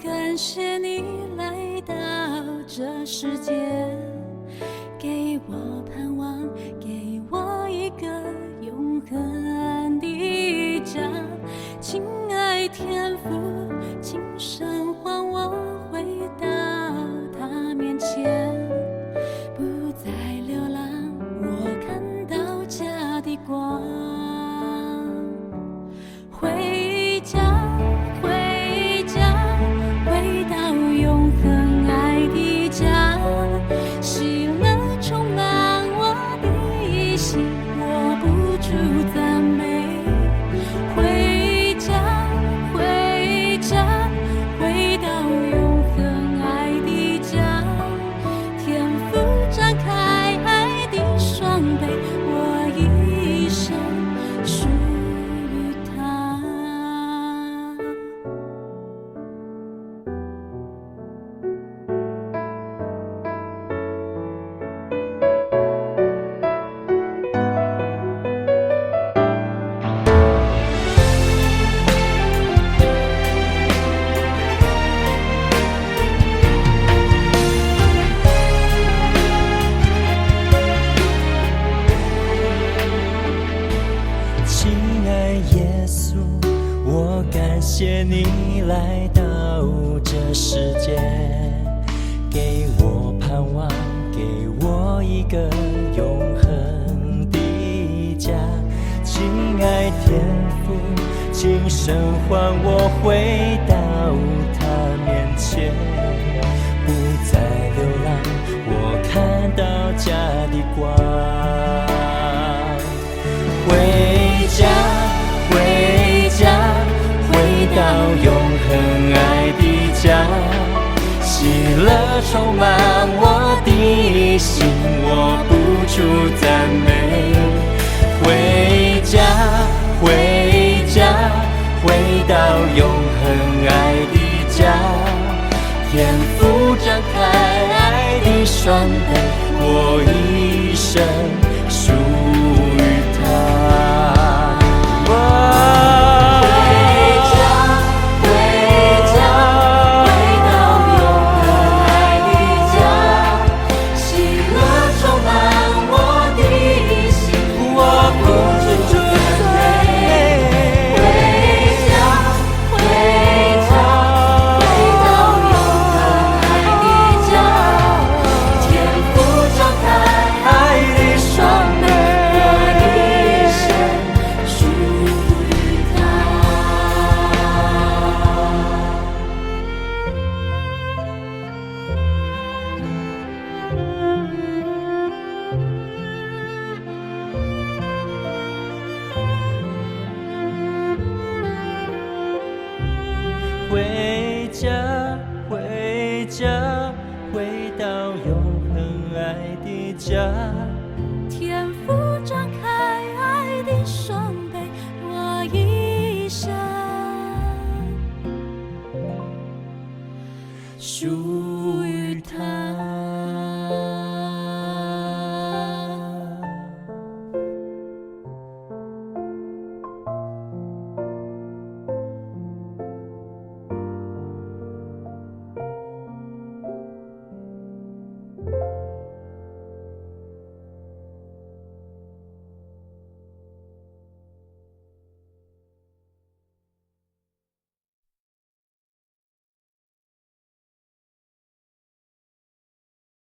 感谢你来到这世界，给我盼望，给我一个永恒的家。亲爱天父，请神唤我回到他面前，不再流浪，我看到家的光。回家，回家，回到永恒爱的家，喜乐充满我的心，握不住赞美。回家，回家，回到永恒爱的家，天父张开爱的双臂，我一生属于他。亲爱耶稣，我感谢你来到这世界，给我盼望，给我一个永恒的家。亲爱天父，请神唤我回到他面前，不再流浪，我看到家的光。回家，回家，回到永恒爱的家，喜乐充满我的心，握不住赞美。回家，回家，回到永恒爱的家，天父张开爱的双臂，我一生属于他。回家，回家，回到永恒爱的家，天父张开爱的双臂，我一生属于他。